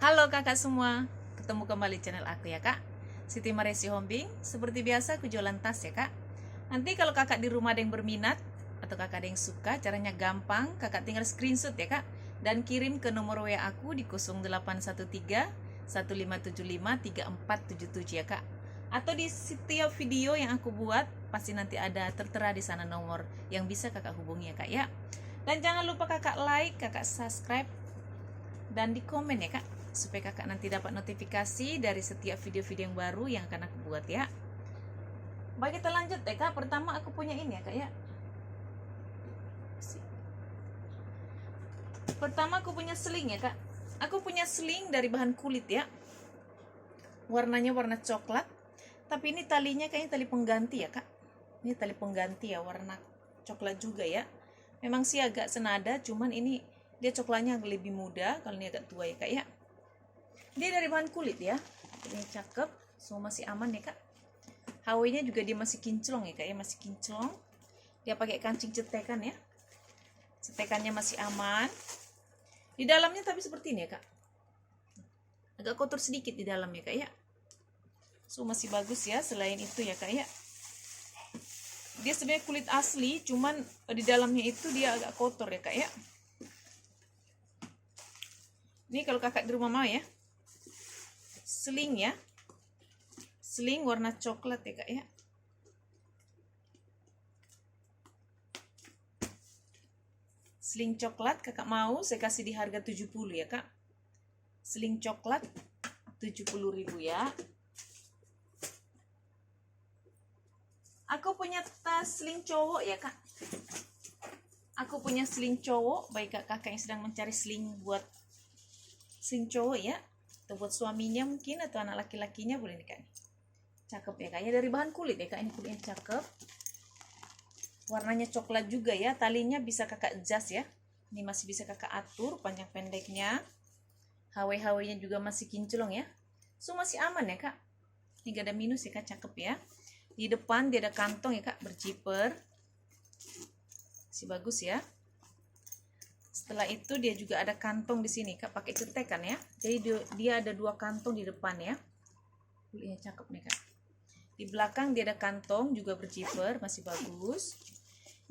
Halo kakak semua, ketemu kembali channel aku ya kak, Siti Maresi Hombing. Seperti biasa aku jualan tas ya kak. Nanti kalau kakak di rumah ada yang berminat atau kakak ada yang suka, caranya gampang. Kakak tinggal screenshot ya kak, dan kirim ke nomor WA aku di 0813 1575 3477 ya kak. Atau di setiap video yang aku buat pasti nanti ada tertera di sana nomor yang bisa kakak hubungi ya kak ya. Dan jangan lupa kakak like, kakak subscribe, dan di komen ya kak, supaya kakak nanti dapat notifikasi dari setiap video-video yang baru yang akan aku buat ya. Baik, kita lanjut ya kak. Pertama aku punya ini ya kak ya. Pertama aku punya seling ya kak. Aku punya seling dari bahan kulit ya. Warnanya warna coklat, tapi ini talinya kayaknya tali pengganti ya kak. Ini tali pengganti ya, warna coklat juga ya. Memang sih agak senada, cuman ini dia coklatnya lebih muda, kalau ini agak tua ya kak ya. Dia dari bahan kulit ya, ini cakep, semua masih aman ya kak. HW-nya juga dia masih kinclong ya kak ya, masih kinclong. Dia pakai kancing cetekan ya, cetekannya masih aman. Di dalamnya tapi seperti ini ya kak, agak kotor sedikit di dalamnya kak ya. So masih bagus ya. Selain itu ya kak ya, dia sebenarnya kulit asli, cuman di dalamnya itu dia agak kotor ya kak ya. Ini kalau kakak di rumah mau ya, seling ya, seling warna coklat ya kak ya. Seling coklat kakak mau, saya kasih di harga 70 ya kak. Seling coklat 70.000 ya. Aku punya tas seling cowok ya kak. Aku punya seling cowok, baik kakak yang sedang mencari seling buat seling cowok ya, atau buat suaminya mungkin, atau anak laki-lakinya boleh nih kak. Cakep ya kak ya, dari bahan kulit ya kak, ini kulitnya cakep. Warnanya coklat juga ya, talinya bisa kakak adjust ya. Ini masih bisa kakak atur panjang pendeknya. HW-HW-nya juga masih kinclong ya. So masih aman ya kak. Ini gak ada minus ya kak, cakep ya. Di depan dia ada kantong ya kak, berjiper. Masih bagus ya. Setelah itu dia juga ada kantong di sini kak, pakai cetekan ya. Jadi dia ada dua kantong di depan ya. Kulitnya cakep nih kak. Di belakang dia ada kantong juga berjiper, masih bagus.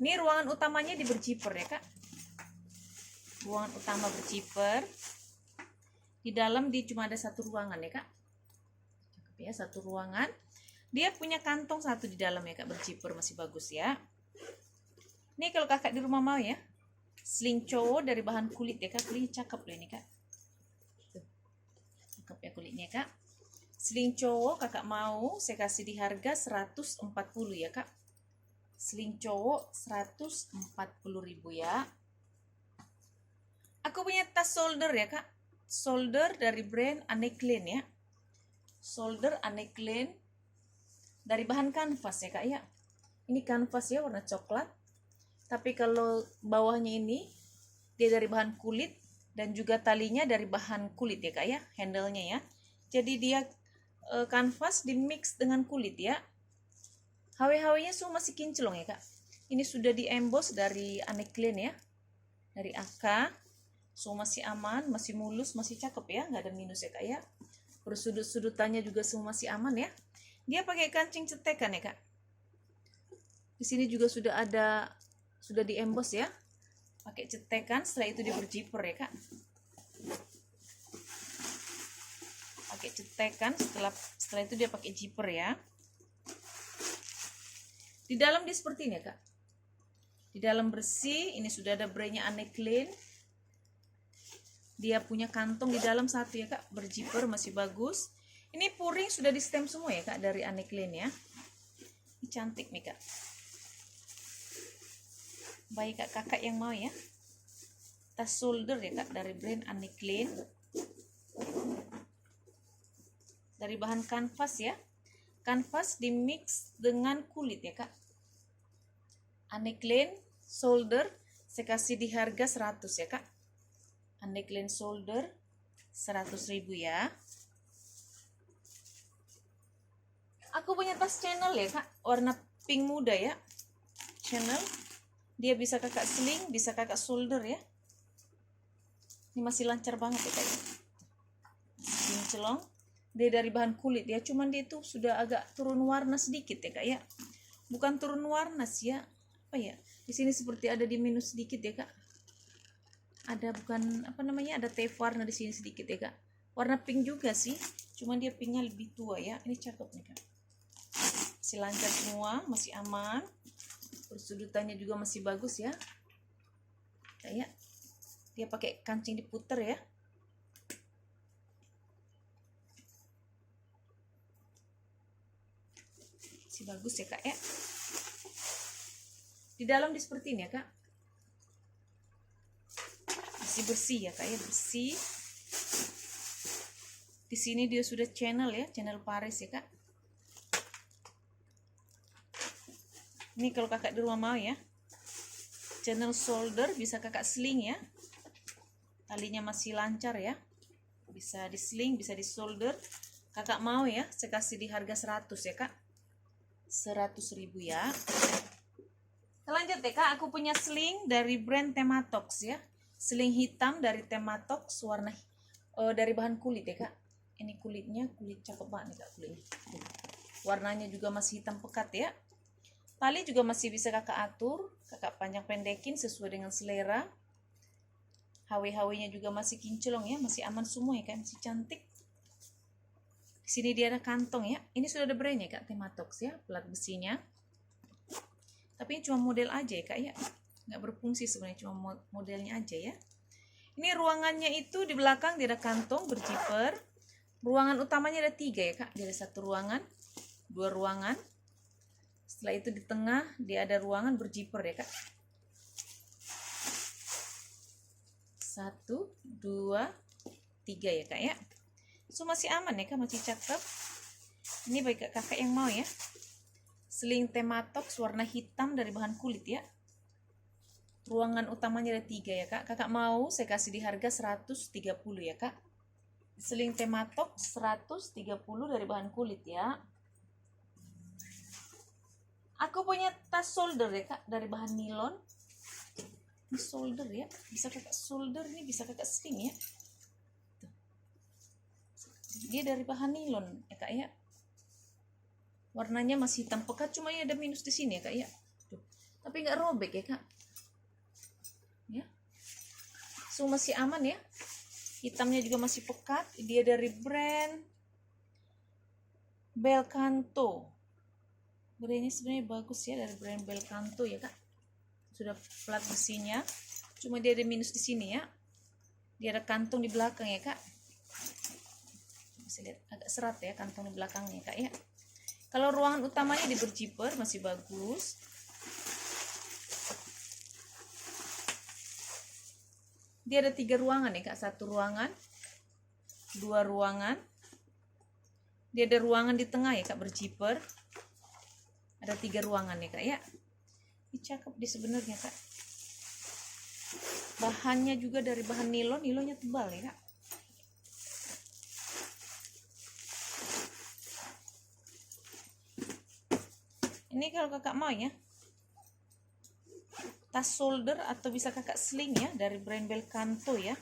Ini ruangan utamanya di berjiper ya kak. Ruangan utama berjiper. Di dalam dia cuma ada satu ruangan ya kak. Cakep ya, satu ruangan. Dia punya kantong satu di dalam ya kak, berjiper, masih bagus ya. Ini kalau kakak di rumah mau ya, seling cowok dari bahan kulit ya kak. Kulitnya cakep loh ini kak. Cakep ya kulitnya kak. Seling cowok kakak mau, saya kasih di harga 140 ya kak. Seling cowok 140.000 ya. Aku punya tas shoulder ya kak. Shoulder dari brand Anne Klein ya. Shoulder Anne Klein dari bahan kanvas ya kak ya. Ini kanvas ya, warna coklat. Tapi kalau bawahnya ini dia dari bahan kulit, dan juga talinya dari bahan kulit ya kak ya, handle-nya ya. Jadi dia kanvas di mix dengan kulit ya. HW-HW-nya semua masih kinclong ya kak. Ini sudah di emboss dari Anne Klein ya, dari AK. So masih aman, masih mulus, masih cakep ya, nggak ada minus ya kak ya. Bersudut-sudutannya juga semua masih aman ya. Dia pakai kancing cetekan ya kak. Di sini juga sudah di emboss ya, pakai cetekan. Setelah itu dia berjiper ya kak, pakai cetekan. Setelah itu dia pakai zipper ya. Di dalam dia seperti ini ya kak. Di dalam bersih. Ini sudah ada brandnya Anne Klein. Dia punya kantong di dalam satu ya kak, berjiper, masih bagus. Ini puring sudah di stem semua ya kak, dari Anne Klein ya. Ini cantik nih kak. Baik kak, kakak yang mau ya, tas shoulder ya kak, dari brand Anne Klein, dari bahan kanvas ya. Kanvas dimix dengan kulit ya kak. Anne Klein shoulder saya kasih di harga 100 ya kak. Anne Klein shoulder 100.000 ya. Aku punya tas channel ya kak, warna pink muda ya. Channel, dia bisa kakak sling, bisa kakak shoulder ya. Ini masih lancar banget ya kak. kinclong. Dia dari bahan kulit ya, cuman dia itu sudah agak turun warna sedikit ya kak ya. Bukan turun warna sih ya, apa ya, di sini seperti ada di minus sedikit ya kak. Ada bukan apa namanya, ada tape warna di sini sedikit ya kak. Warna pink juga sih, cuman dia pinknya lebih tua ya. Ini cakep nih kak, masih lancar semua, masih aman, persudutannya juga masih bagus ya kayak dia pakai kancing diputer ya. Masih bagus ya kak ya. Di dalam di seperti ini ya kak, masih bersih ya kak ya, bersih. Di sini dia sudah channel ya, channel Paris ya kak. Ini kalau kakak di rumah mau ya, channel shoulder bisa kakak sling ya, talinya masih lancar ya, bisa di sling, bisa di shoulder. Kakak mau ya, saya kasih di harga 100 ya kak, 100.000 ya. Lanjut ya kak, aku punya sling dari brand Tematox ya, sling hitam dari Tematox, warna dari bahan kulit ya kak. Ini kulitnya, kulit cakep banget nih kak kulitnya, warnanya juga masih hitam pekat ya. Tali juga masih bisa kakak atur, kakak panjang pendekin sesuai dengan selera. HW-HW-nya juga masih kinclong ya, masih aman semua ya kak, masih cantik. Di sini dia ada kantong ya. Ini sudah ada brandnya kak, Tematox ya, plat besinya. Tapi ini cuma model aja ya kak ya, nggak berfungsi sebenarnya, cuma modelnya aja ya. Ini ruangannya itu di belakang dia ada kantong berjiper. Ruangan utamanya ada 3 ya kak, dia ada 1 ruangan, 2 ruangan. Setelah itu di tengah dia ada ruangan berjiper ya kak. 1, 2, 3 ya kak ya. So masih aman ya kak, masih cakep. Ini bagi kakak yang mau ya, sling Tematox warna hitam dari bahan kulit ya. Ruangan utamanya ada 3 ya kak. Kakak mau saya kasih di harga 130 ya kak. Sling Tematox 130 dari bahan kulit ya. Aku punya tas shoulder ya kak, dari bahan nilon. Ini shoulder ya, bisa kakak shoulder, ini bisa kakak sling ya. Tuh. Dia dari bahan nilon ya kak ya. Warnanya masih hitam pekat, cuma ya ada minus di sini ya kak ya. Tuh. Tapi nggak robek ya kak. Ya. So masih aman ya. Hitamnya juga masih pekat. Dia dari brand Belcanto. Brandnya sebenarnya bagus ya, dari brand Belcanto ya kak. Sudah plat besinya, cuma dia ada minus di sini ya. Dia ada kantong di belakang ya kak. Bisa lihat agak serat ya kantong di belakangnya kak ya. Kalau ruangan utamanya di berjiper masih bagus. Dia ada 3 ruangan ya kak, 1 ruangan, 2 ruangan. Dia ada ruangan di tengah ya kak, berjiper. Ada 3 ruangan ya kak ya. Ini cakep di sebenarnya kak. Bahannya juga dari bahan nilon, nilonnya tebal ya kak. Ini kalau kakak mau ya, tas shoulder atau bisa kakak sling ya, dari brand Belcanto ya.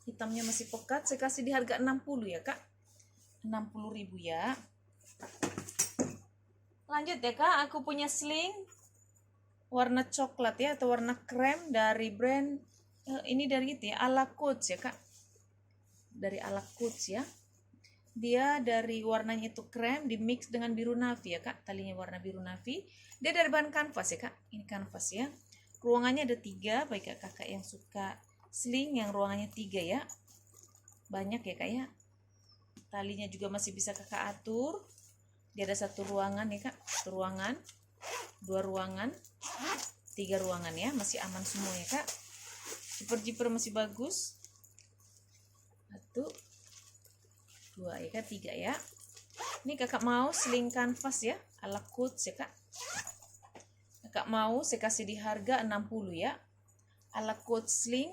Hitamnya masih pekat, saya kasih di harga 60 ya kak, 60.000 ya. Lanjut ya kak, aku punya sling warna coklat ya, atau warna krem dari brand ini dari itu ya, Ala Coach ya kak, dari Ala Coach ya. Dia dari warnanya itu krem di mix dengan biru navy ya kak, talinya warna biru navy. Dia dari bahan kanvas ya kak, ini kanvas ya. Ruangannya ada 3, baik kakak yang suka sling yang ruangannya 3 ya, banyak ya kak ya. Talinya juga masih bisa kakak atur. Dia ada 1 ruangan ya kak, 1 ruangan, 2 ruangan, 3 ruangan ya, masih aman semua ya kak. Jiper-jiper masih bagus. 1, 2 ya kak, 3 ya. Ini kakak mau sling kanvas ya, Ala Coach ya kak. Kakak mau saya kasih di harga 60 ya. Ala Coach sling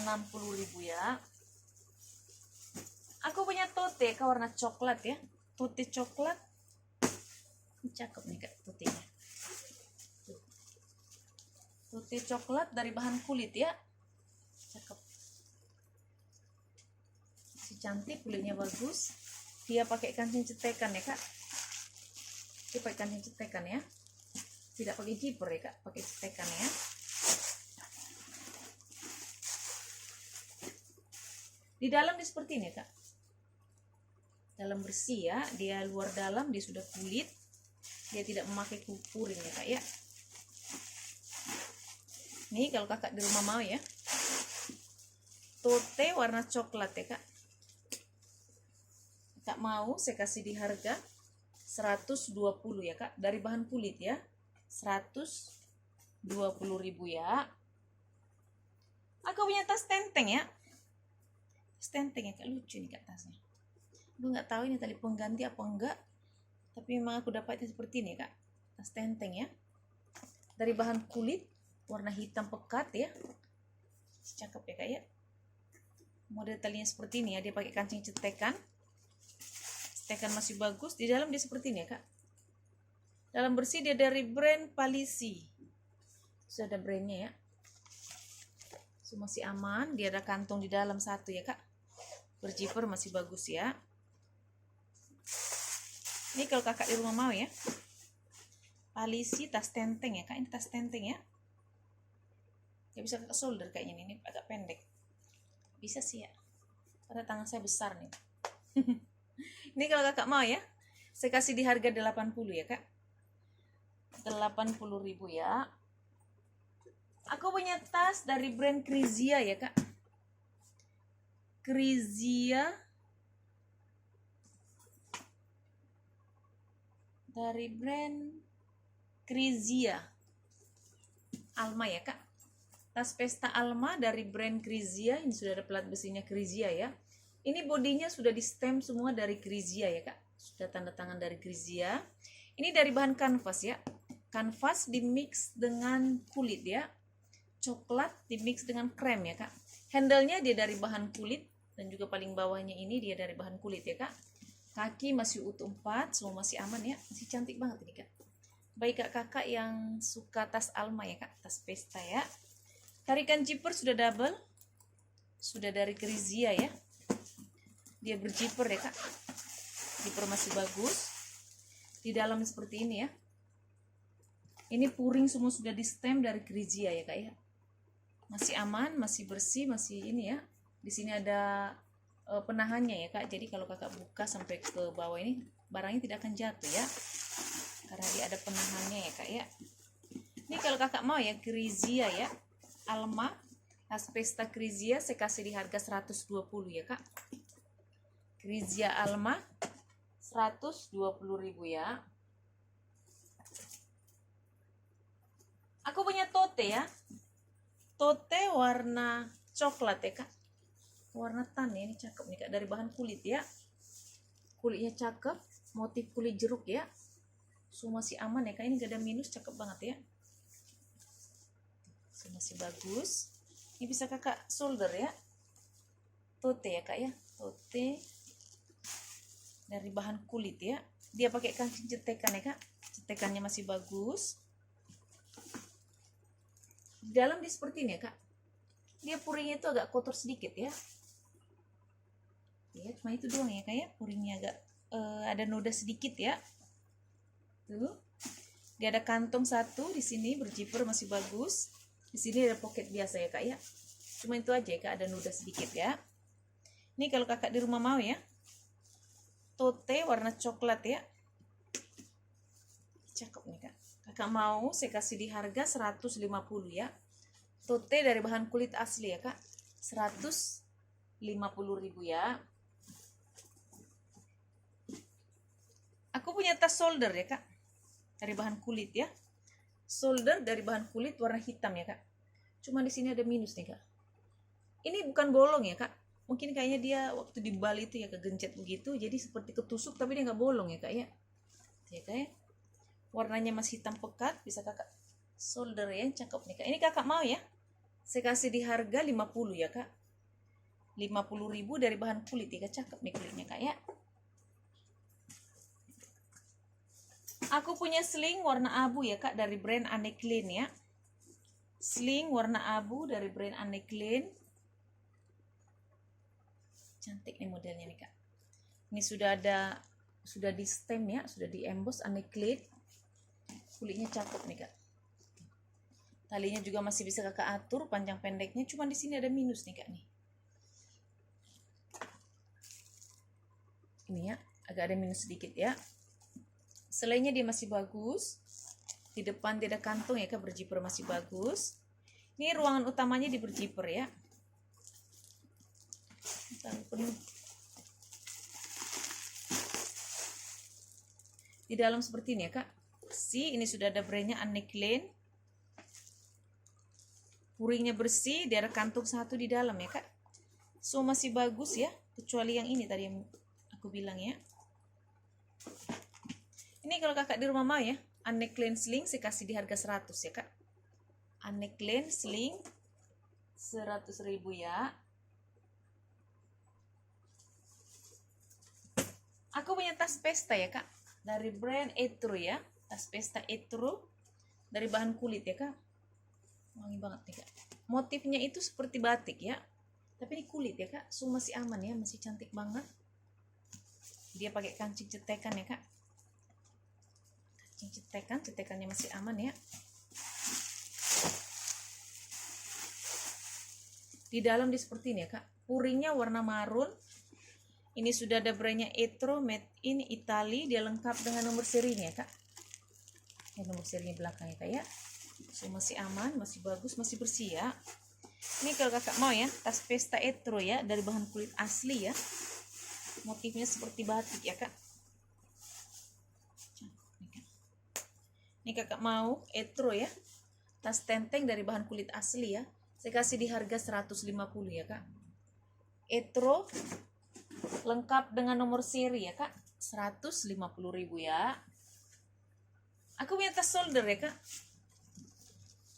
60.000 ya. Aku punya tote kak warna coklat ya, tote coklat. Ini cakep nih kak totenya. Tote coklat dari bahan kulit ya, cakep. masih cantik, kulitnya bagus. Dia pakai kancing cetekan ya kak, dia pakai kancing cetekan ya, tidak pakai zipper ya kak, pakai cetekan ya. Di dalam dia seperti ini kak, dalam bersih ya, dia luar dalam dia sudah kulit, dia tidak memakai kupurin ya kak ya. Nih kalau kakak di rumah mau ya, tote warna coklat ya kak. Kakak mau saya kasih di harga 120 ya kak, dari bahan kulit ya, 120.000 ya. Aku punya tas tenteng ya, tas tenteng ya kak, lucu nih kak tasnya. Aku nggak tahu ini tali pengganti apa enggak, tapi memang aku dapatnya seperti ini kak, tas tenteng ya, dari bahan kulit warna hitam pekat ya, cakep ya kak ya. Model talinya seperti ini ya, dia pakai kancing cetekan, cetekan masih bagus. Di dalam dia seperti ini ya kak, dalam bersih. Dia dari brand Palissy, sudah ada brandnya ya, so, masih aman. Dia ada kantong di dalam satu ya kak, berzipper masih bagus ya. Ini kalau kakak di rumah mau ya, Palissy tas tenteng ya kak, ini tas tenteng ya. Ya bisa kakak shoulder kayaknya, ini agak pendek, bisa sih ya, karena tangan saya besar nih. Ini kalau kakak mau ya, saya kasih di harga 80 ya kak, 80.000 ya. Aku punya tas dari brand Krizia ya kak, Krizia, dari brand Krizia Alma ya kak, tas pesta Alma dari brand Krizia. Ini sudah ada plat besinya Krizia ya. Ini bodinya sudah di stem semua dari Krizia ya kak, sudah tanda tangan dari Krizia. Ini dari bahan kanvas ya, kanvas dimix dengan kulit ya, coklat dimix dengan krem ya kak. Handle-nya dia dari bahan kulit, dan juga paling bawahnya ini dia dari bahan kulit ya kak. Kaki masih utuh 4, semua masih aman ya, masih cantik banget ini kak. Baik kakak yang suka tas Alma ya kak, tas pesta ya. Tarikan zipper sudah double, sudah dari Krizia ya, dia berzipper ya kak, zipper masih bagus. Di dalam seperti ini ya, ini puring semua sudah di stem dari Krizia ya kak ya, masih aman, masih bersih, masih ini ya. Di sini ada penahannya ya kak, jadi kalau kakak buka sampai ke bawah ini barangnya tidak akan jatuh ya, karena dia ada penahannya ya kak ya. Ini kalau kakak mau ya, Krizia ya, Alma, tas pesta Krizia, saya kasih di harga 120 ya kak. Krizia Alma 120.000 ya. Aku punya tote ya, tote warna coklat ya kak, warna tan ya, ini cakep nih kak, dari bahan kulit ya, kulitnya cakep, motif kulit jeruk ya, so masih aman ya kak, ini gak ada minus, cakep banget ya, so masih bagus. Ini bisa kakak shoulder ya, tote ya kak ya, tote dari bahan kulit ya, dia pakai kancing cetekan ya kak, cetekannya masih bagus. Di dalam dia seperti ini ya kak, dia puringnya itu agak kotor sedikit ya, ya cuma itu doang ya kak ya, puringnya agak ada noda sedikit ya. Tuh, dia ada kantong satu di sini, berzipper masih bagus. Di sini ada pocket biasa ya kak ya, cuma itu aja ya kak, ada noda sedikit ya. Ini kalau kakak di rumah mau ya, tote warna coklat ya, cakep nih kak. Kakak mau saya kasih di harga 150 ya, tote dari bahan kulit asli ya kak, 150.000 ya. Aku punya tas shoulder ya kak, dari bahan kulit ya, shoulder dari bahan kulit warna hitam ya kak, cuma di sini ada minus nih kak, ini bukan bolong ya kak, mungkin kayaknya dia waktu di Bali itu ya kegencet begitu, jadi seperti ketusuk, tapi dia nggak bolong ya kak ya, ya kak ya. Warnanya masih hitam pekat, bisa kakak shoulder ya, cakep nih kak. Ini kakak mau ya, saya kasih di harga 50 ya kak, 50.000 dari bahan kulit ya kak, cakep nih kulitnya kak ya. Aku punya sling warna abu ya kak, dari brand Anne Klein ya, sling warna abu dari brand Anne Klein, Cantik nih modelnya nih kak. Ini sudah di stem ya, sudah di emboss aneklit. Kulitnya cakep nih kak. Talinya juga masih bisa kakak atur panjang pendeknya, cuma di sini ada minus nih kak nih. Ini ya, agak ada minus sedikit ya. Selainya dia masih bagus. Di depan dia ada kantong ya kak, berjiper masih bagus. Ini ruangan utamanya di berjiper ya. Di dalam seperti ini ya kak. Ini sudah ada brandnya Anne Klein. Puringnya bersih, dia ada kantung satu di dalam ya kak. So masih bagus ya, kecuali yang ini tadi yang aku bilang ya. Ini kalau kakak di rumah mau ya, Anne Klein sling saya kasih di harga 100 ya kak. Anne Klein sling 100.000 ya. Aku punya tas pesta ya kak, dari brand Etro ya. Tas pesta Etro dari bahan kulit ya kak. Wangi banget nih kak. Motifnya itu seperti batik ya, tapi ini kulit ya kak. So masih aman ya, masih cantik banget. Dia pakai kancing cetekan ya kak. Kancing cetekan, cetekannya masih aman ya. Di dalam di seperti ini ya kak. Puringnya warna marun. Ini sudah ada brandnya Etro made in Italy. Dia lengkap dengan nomor serinya ya kak. Ya, nomor serinya belakangnya kak ya. So masih aman, masih bagus, masih bersih ya. Ini kalau kakak mau ya, tas pesta Etro ya, dari bahan kulit asli ya. Motifnya seperti batik ya kak. Ini kakak mau Etro ya, tas tenteng dari bahan kulit asli ya. Saya kasih di harga 150 ya kak. Etro lengkap dengan nomor seri ya kak, 150.000 ya. Aku punya tas shoulder ya kak.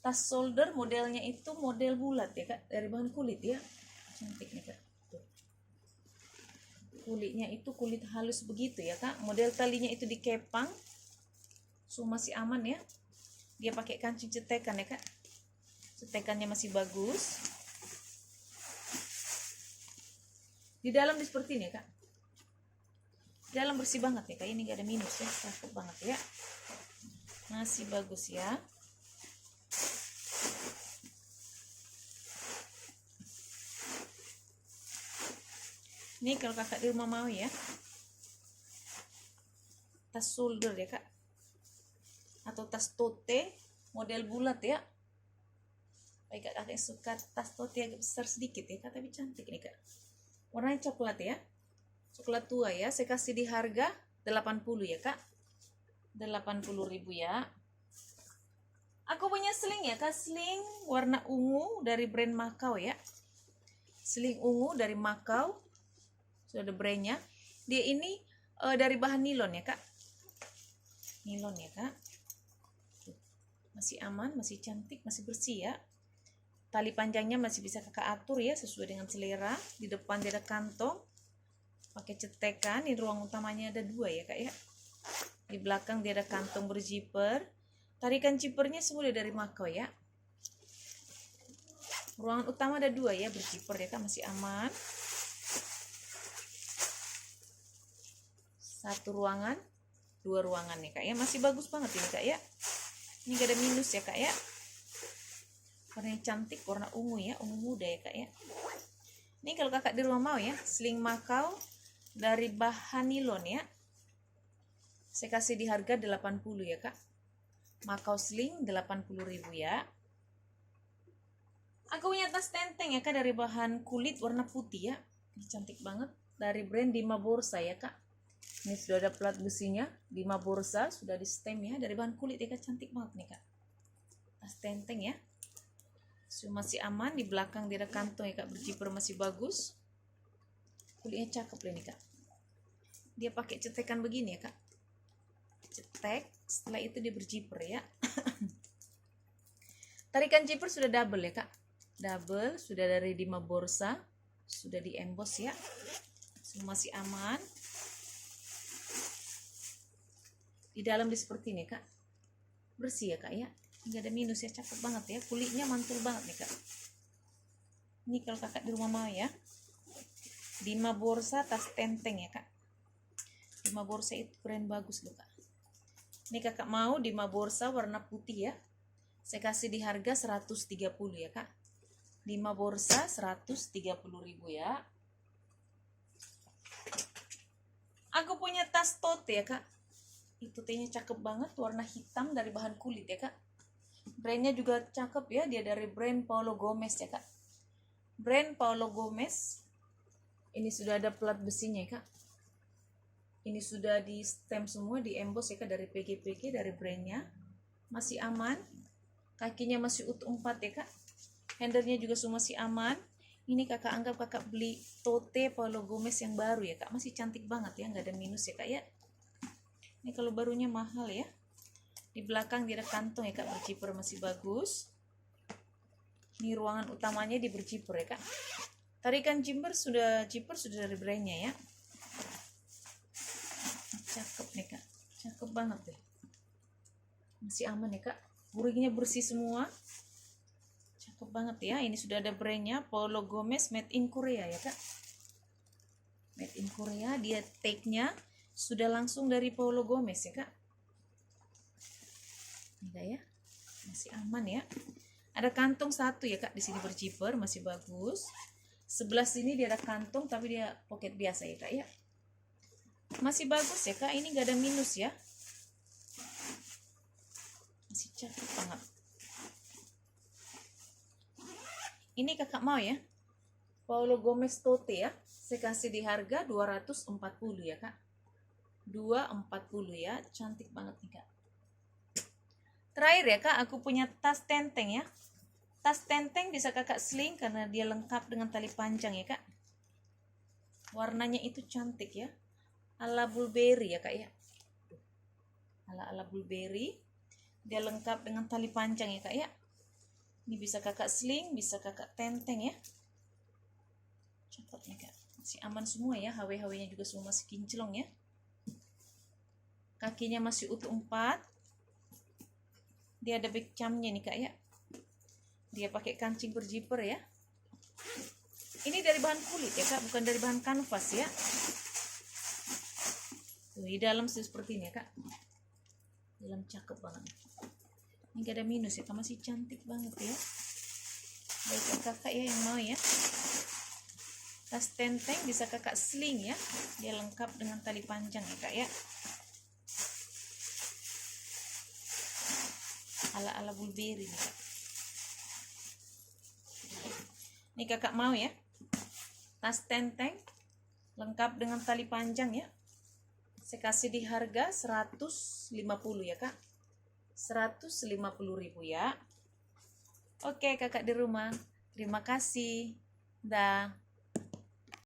Tas shoulder modelnya itu model bulat ya kak, dari bahan kulit ya. Cantik nih kak. Tuh. Kulitnya itu kulit halus begitu ya kak. Model talinya itu dikepang. So masih aman ya. Dia pakai kancing cetekan ya kak. Cetekannya masih bagus. Di dalam seperti ini ya kak. Di dalam bersih banget ya kak. Ini gak ada minus ya. Cakep banget ya. Masih bagus ya. Ini kalau kakak di rumah mau ya, tas shoulder ya kak, atau tas tote model bulat ya. Baik kak, kakak suka tas tote agak besar sedikit ya kak, tapi cantik nih kak. Warnanya coklat ya, coklat tua ya. Saya kasih di harga 80 ya kak, 80.000 ya. Aku punya sling ya kak, sling warna ungu dari brand Macau ya. Sling ungu dari Macau. Sudah ada brandnya. Dia ini dari bahan nilon ya kak. Nilon ya kak. Tuh. Masih aman, masih cantik, masih bersih ya. Tali panjangnya masih bisa kakak atur ya, sesuai dengan selera. Di depan dia ada kantong. Pakai cetekan. Ini ruang utamanya ada 2 ya kak ya. Di belakang dia ada kantong berziper. Tarikan zipernya semua dari Macau ya. Ruangan utama ada 2 ya, berziper ya kak, masih aman. Satu ruangan, 2 ruangan nih kak ya, masih bagus banget ini kak ya. Ini gak ada minus ya kak ya. Warnanya cantik, warna ungu ya, ungu muda ya kak ya. Ini kalau kakak di rumah mau ya, sling Macau dari bahan nilon ya. Saya kasih di harga 80 ya kak. Macau sling 80.000 ya. Aku punya tas tenteng ya kak, dari bahan kulit warna putih ya. Ini cantik banget, dari brand Dima Borsa ya kak. Ini sudah ada plat besinya, Dima Borsa, sudah di stem ya, dari bahan kulit ya kak, cantik banget nih kak. Tas tenteng ya. So, masih aman, di belakang dia ada kantong ya kak, berziper masih bagus. Kulitnya cakep nih kak. Dia pakai cetekan begini ya kak. Cetek, setelah itu dia berziper ya. Tarikan zipper sudah double ya kak. Double, sudah dari Dima Borsa, sudah di emboss ya. So, masih aman. Di dalam di seperti ini kak, bersih ya kak ya, nggak ada minus ya, cakep banget ya, kulitnya mantul banget nih kak. Ini kalau kakak di rumah mau ya. Dima Borsa tas tenteng ya kak. Dima Borsa itu brand bagus loh kak. Ini kakak mau Dima Borsa warna putih ya. Saya kasih di harga 130 ya kak. Dima Borsa 130.000 ya. Aku punya tas tote ya kak. Itu T-nya cakep banget, warna hitam dari bahan kulit ya kak. Brandnya juga cakep ya, dia dari brand Paulo Gomez ya kak. Brand Paulo Gomez. Ini sudah ada plat besinya ya kak. Ini sudah di stem semua, di emboss ya kak, dari PG dari brandnya. Masih aman. Kakinya masih utuh 4 ya kak. Handlernya juga semua masih aman. Ini kakak anggap kakak beli tote Paulo Gomez yang baru ya kak. Masih cantik banget ya, nggak ada minus ya kak ya. Ini kalau barunya mahal ya. Di belakang dia ada kantong ya kak, berjiper masih bagus. Ini ruangan utamanya di berjiper ya kak. Tarikan jimper sudah dari brandnya ya. Cakep nih kak, cakep banget deh. Masih aman ya kak. Buringnya bersih semua. Cakep banget ya. Ini sudah ada brandnya Paulo Gomez made in Korea ya kak. Made in Korea. Dia tag-nya sudah langsung dari Paulo Gomez ya kak. Ini ya. Masih aman ya. Ada kantong satu ya kak. Di sini berjiper masih bagus. Sebelah sini dia ada kantong tapi dia pocket biasa ya kak ya. Masih bagus ya kak. Ini gak ada minus ya. Masih cakep banget. Ini kakak mau ya, Paulo Gomez tote ya. Saya kasih di harga 240 ya kak. 240 ya, cantik banget nih kak. Terakhir ya kak, aku punya tas tenteng ya. Tas tenteng bisa kakak sling karena dia lengkap dengan tali panjang ya kak. Warnanya itu cantik ya, ala Burberry ya kak ya. Ala Burberry. Dia lengkap dengan tali panjang ya kak ya. Ini bisa kakak sling, bisa kakak tenteng ya. Cakep nih kak. Masih aman semua ya. HW-HW-nya juga semua masih kinclong ya. Kakinya masih utuh 4. Dia ada back camnya nih kak ya. Dia pakai kancing berjiper ya. Ini dari bahan kulit ya kak, bukan dari bahan kanvas ya. Tuh, di dalam seperti ini ya kak. Dalam cakep banget. Ini gak ada minus ya kak, masih cantik banget ya. Baik kakak ya yang mau ya. Tas tenteng bisa kakak sling ya. Dia lengkap dengan tali panjang ya kak ya. Ala Burberry nih kak. Ini kakak mau ya. Tas tenteng lengkap dengan tali panjang ya. Saya kasih di harga 150 ya kak. 150.000 ya. Oke kakak di rumah. Terima kasih. Dah.